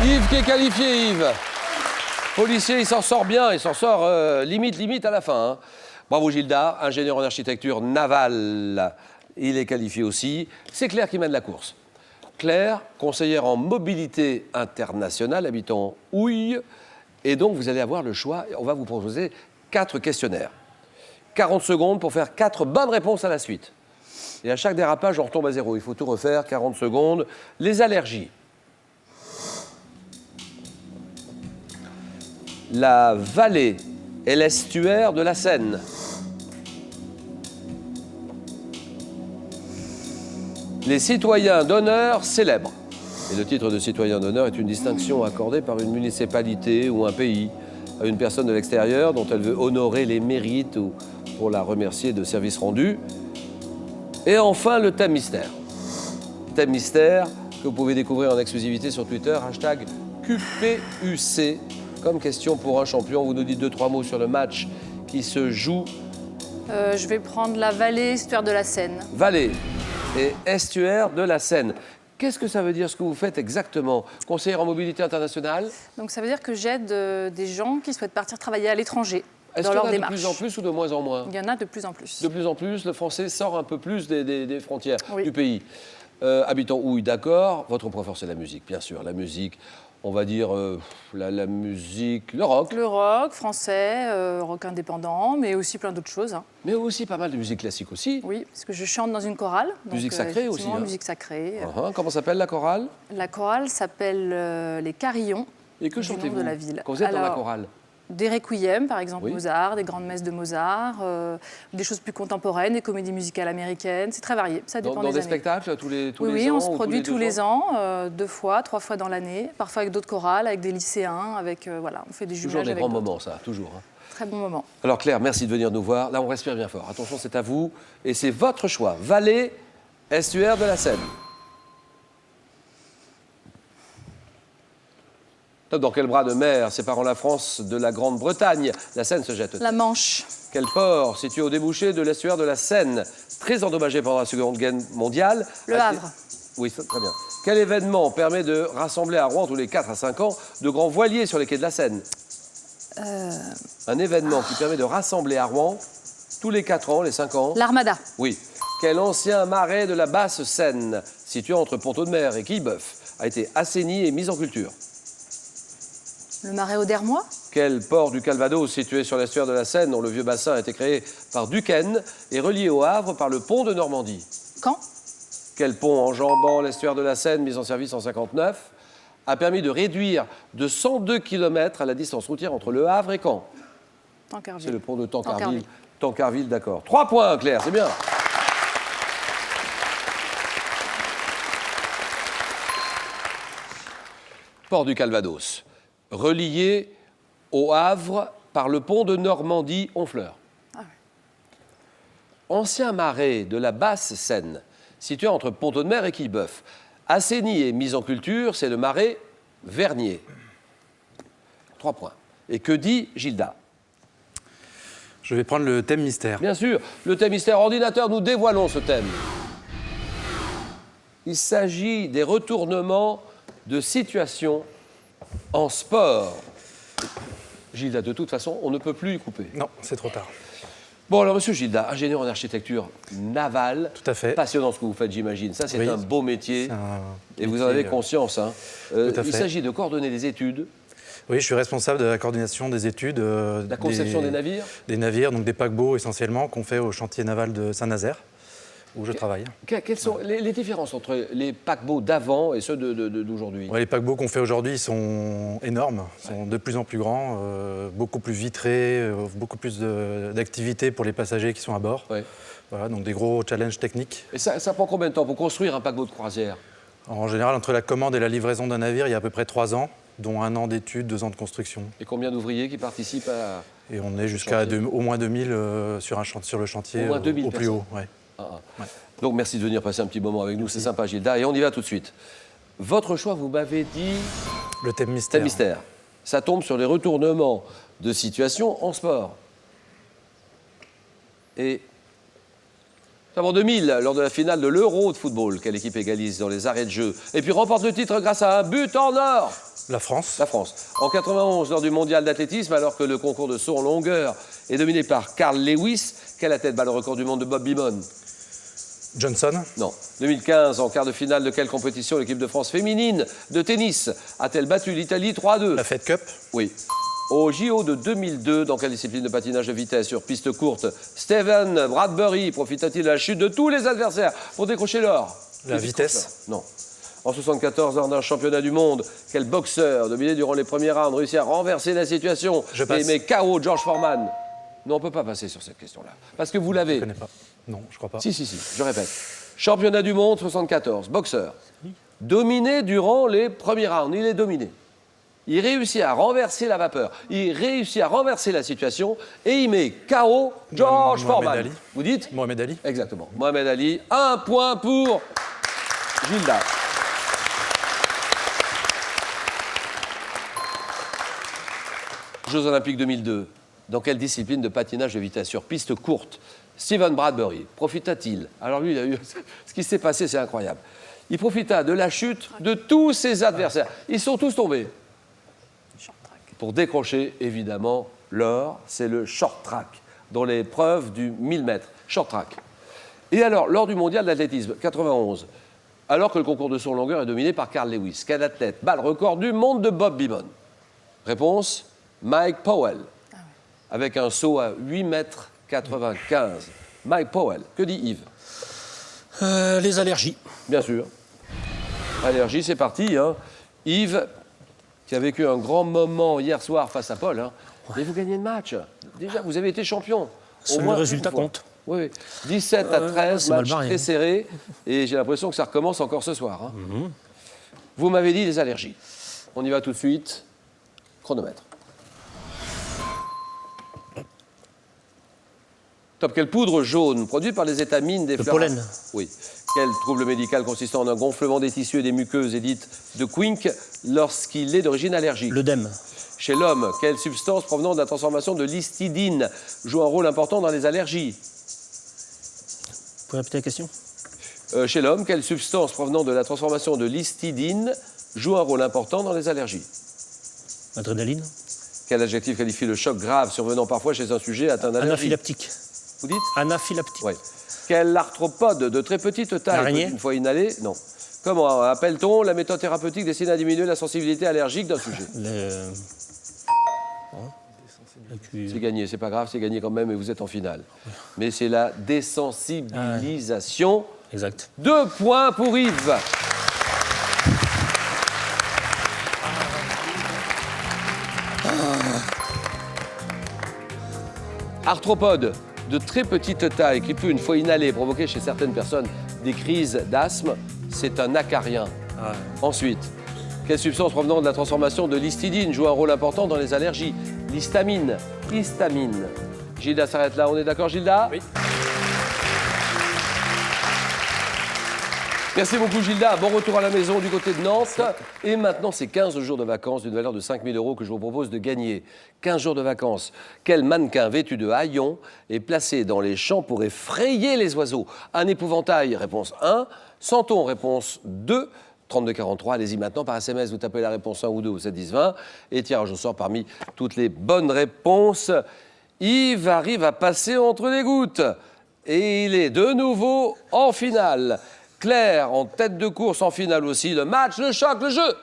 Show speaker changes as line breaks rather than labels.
Yves qui est qualifié, Yves. Policier, il s'en sort bien, il s'en sort limite à la fin. Hein. Bravo Gilda, ingénieur en architecture navale, il est qualifié aussi. C'est Claire qui mène la course. Claire, conseillère en mobilité internationale, habitant Houille. Et donc, vous allez avoir le choix. On va vous proposer 4 questionnaires. 40 secondes pour faire 4 bonnes réponses à la suite. Et à chaque dérapage, on retombe à 0. Il faut tout refaire, 40 secondes. Les allergies. La vallée et l'estuaire de la Seine. Les citoyens d'honneur célèbres. Et le titre de citoyen d'honneur est une distinction accordée par une municipalité ou un pays à une personne de l'extérieur dont elle veut honorer les mérites ou pour la remercier de services rendus. Et enfin, le thème mystère. Thème mystère que vous pouvez découvrir en exclusivité sur Twitter, hashtag QPUC. Comme question pour un champion, vous nous dites 2-3 mots sur le match qui se joue.
Je vais prendre la vallée, estuaire de la Seine.
Vallée et estuaire de la Seine. Qu'est-ce que ça veut dire ce que vous faites exactement? Conseillère en mobilité internationale?
Donc ça veut dire que j'aide des gens qui souhaitent partir travailler à l'étranger
Est-ce
dans
qu'il y
leur
en a
démarche.
de plus en plus ou de moins en moins?
Il y en a de plus en plus.
De plus en plus, le français sort un peu plus des frontières
Oui.
du pays. Habitant Houille, d'accord. Votre point fort, c'est la musique, bien sûr. La musique, on va dire la musique, le rock.
Le rock français, rock indépendant, mais aussi plein d'autres choses. Hein.
Mais aussi pas mal de musique classique aussi.
Oui, parce que je chante dans une chorale. Donc,
Musique sacrée aussi,
effectivement,
hein.
musique sacrée.
Comment s'appelle la chorale?
La chorale s'appelle les Carillons.
Et que
du nom
chantez-vous
de la ville.
quand vous êtes dans la
Alors,
chorale?
Des requiem, par exemple,
Oui.
Mozart, des grandes messes de Mozart, des choses plus contemporaines, des comédies musicales américaines. C'est très varié, ça dépend
Dans
des
des
années.
spectacles tous les
Oui,
ans
on se
ou
produit tous les
2
ans, 2 fois, 3 fois dans l'année, parfois avec d'autres chorales, avec des lycéens, avec voilà, on fait des
Toujours
jumelages
des
avec
grands
d'autres.
moments, ça, toujours. Hein.
Très bon moment.
Alors Claire, merci de venir nous voir. Là, on respire bien fort. Attention, c'est à vous. Et c'est votre choix. Vallée, estuaire de la Seine. Dans quel bras de mer séparant la France de la Grande-Bretagne la Seine se jette?
La Manche,
Quel port situé au débouché de l'estuaire de la Seine, très endommagé pendant la Seconde Guerre mondiale?
Le Havre.
Oui, très bien. Quel événement permet de rassembler à Rouen tous les 4 à 5 ans de grands voiliers sur les quais de la Seine? Un événement qui permet de rassembler à Rouen tous les 4 ans, les 5 ans.
l'Armada,
Oui. Quel ancien marais de la basse Seine, situé entre Pont-de-Mer et Quillebeuf, a été assaini et mis en culture?
le Marais Audermois,
Quel port du Calvados, situé sur l'estuaire de la Seine, dont le vieux bassin a été créé par Duquesne et relié au Havre par le pont de Normandie?
Caen,
Quel pont enjambant l'estuaire de la Seine, mis en service en 1959, a permis de réduire de 102 km la distance routière entre Le Havre et Caen?
Tancarville.
C'est le pont de Tancarville.
Tancarville.
Tancarville, d'accord. 3 points, Claire, c'est bien. Port du Calvados, relié au Havre par le pont de Normandie-Honfleur. Ancien marais de la basse Seine, situé entre Pont-de-Mer et Quillebeuf. Assaini et mis en culture, c'est le marais Vernier. 3 points. Et que dit Gilda?
Je vais prendre le thème mystère.
Bien sûr, le thème mystère ordinateur, nous dévoilons ce thème. Il s'agit des retournements de situation en sport. Gilda, de toute façon, on ne peut plus y couper.
Non, c'est trop tard.
Bon, alors, monsieur Gilda, ingénieur en architecture navale.
Tout à fait.
Passionnant ce que vous faites, j'imagine. Ça, c'est
Oui.
un beau métier.
C'est un
Et vous
métier,
en avez conscience. Hein.
tout à
Il
fait.
s'agit de coordonner les études,
Oui, je suis responsable de la coordination des études.
la conception des navires.
Des navires, donc des paquebots essentiellement, qu'on fait au chantier naval de Saint-Nazaire, où je travaille.
Quelles sont les différences entre les paquebots d'avant et ceux d'aujourd'hui?
Ouais, les paquebots qu'on fait aujourd'hui sont énormes, sont de plus en plus grands, beaucoup plus vitrés, beaucoup plus d'activités pour les passagers qui sont à bord.
Ouais.
Voilà, donc des gros challenges techniques.
Et ça prend combien de temps pour construire un paquebot de croisière?
En général, entre la commande et la livraison d'un navire, il y a à peu près 3 ans, dont 1 an d'études, 2 ans de construction.
Et combien d'ouvriers qui participent à...
Et on est jusqu'à
chantier.
au moins 2000 sur le chantier,
Au moins 2000
au plus haut. Ouais.
Ouais. Donc merci de venir passer un petit moment avec nous, c'est sympa Gilda. Et on y va tout de suite. Votre choix, vous m'avez dit,
Le thème mystère.
thème mystère. Ça tombe sur les retournements de situation en sport. Et En 2000, lors de la finale de l'Euro de football, quelle équipe égalise dans les arrêts de jeu et puis remporte le titre grâce à un but en or?
La France.
La France. En 91, lors du mondial d'athlétisme, alors que le concours de saut en longueur est dominé par Carl Lewis, quelle athlète bat le record du monde de Bob Beamon?
Johnson.
Non. 2015, en quart de finale de quelle compétition l'équipe de France féminine de tennis a-t-elle battu l'Italie 3-2?
La Fed Cup.
Oui. Au JO de 2002, dans quelle discipline de patinage de vitesse sur piste courte, Steven Bradbury profita-t-il de la chute de tous les adversaires pour décrocher l'or?
La vitesse.
Non. En 74, lors d'un championnat du monde, quel boxeur, dominé durant les premiers rounds, réussit à renverser la situation
Je passe.
et met KO George Foreman? Non, on ne peut pas passer sur cette question-là. Parce que vous l'avez.
Je ne connais pas. Non, je crois pas.
Si, je répète. Championnat du monde 74, boxeur. Dominé durant les premiers rounds, il est dominé. Il réussit à renverser la vapeur, il réussit à renverser la situation et il met KO George
Mohamed
Foreman.
Ali.
Vous dites?
Mohamed Ali.
Exactement. Mohamed Ali, 1 point pour Gilda. Jeux Olympiques 2002. Dans quelle discipline de patinage de vitesse sur piste courte Steven Bradbury profita-t-il? Alors lui, il a eu... ce qui s'est passé, c'est incroyable. Il profita de la chute de tous ses adversaires. Ils sont tous tombés. Pour décrocher, évidemment, l'or, c'est le short track, dans l'épreuve du 1000 mètres. Short track. Et alors, lors du mondial d'athlétisme, 91, alors que le concours de saut en longueur est dominé par Carl Lewis, quel athlète bat le record du monde de Bob Beamon? Réponse, Mike Powell, avec un saut à 8 mètres 95. Mike Powell, que dit Yves?
Les allergies.
Bien sûr. Allergie, c'est parti. Hein. Yves, qui a vécu un grand moment hier soir face à Paul, hein. Et vous gagnez le match. Déjà, vous avez été champion.
Seul le résultat compte.
Oui, 17 à 13,
c'est mal
match
barré,
très
hein.
serré. Et j'ai l'impression que ça recommence encore ce soir. Hein. Vous m'avez dit les allergies. On y va tout de suite. Chronomètre. Top. Quelle poudre jaune produite par les étamines des
Le
fleurs?
pollen.
Oui. Quel trouble médical consistant en un gonflement des tissus et des muqueuses est dite de Quink lorsqu'il est d'origine allergique?
L'œdème.
Chez l'homme, quelle substance provenant de la transformation de l'histidine joue un rôle important dans les allergies?
Vous pouvez répéter la question?
Chez l'homme, quelle substance provenant de la transformation de l'histidine joue un rôle important dans les allergies?
Adrénaline.
Quel adjectif qualifie le choc grave survenant parfois chez un sujet atteint d'allergie?
Anaphylactique.
Vous dites?
Anaphylactique.
Oui. Quel arthropode de très petite taille,
L'araignée.
une fois inhalé? Non. Comment appelle-t-on la méthode thérapeutique destinée à diminuer la sensibilité allergique d'un sujet? C'est gagné, c'est pas grave, c'est gagné quand même et vous êtes en finale. Mais c'est la désensibilisation.
Exact.
2 points pour Yves. Arthropode de très petite taille qui peut, une fois inhalé, provoquer chez certaines personnes des crises d'asthme, c'est un acarien. Ensuite, quelle substance provenant de la transformation de l'histidine joue un rôle important dans les allergies? L'histamine. Histamine. Gilda s'arrête là, on est d'accord Gilda?
Oui.
Merci beaucoup Gilda, bon retour à la maison du côté de Nantes. Et maintenant, c'est 15 jours de vacances d'une valeur de 5 000 € que je vous propose de gagner. 15 jours de vacances. Quel mannequin vêtu de haillons est placé dans les champs pour effrayer les oiseaux? Un épouvantail, réponse 1. Santon, réponse 2. 3243, allez-y maintenant par SMS, vous tapez la réponse 1 ou 2 au 7 10 20 et tirage au sort parmi toutes les bonnes réponses. Yves arrive à passer entre les gouttes et il est de nouveau en finale. Claire en tête de course en finale aussi. Le match, le choc, le jeu.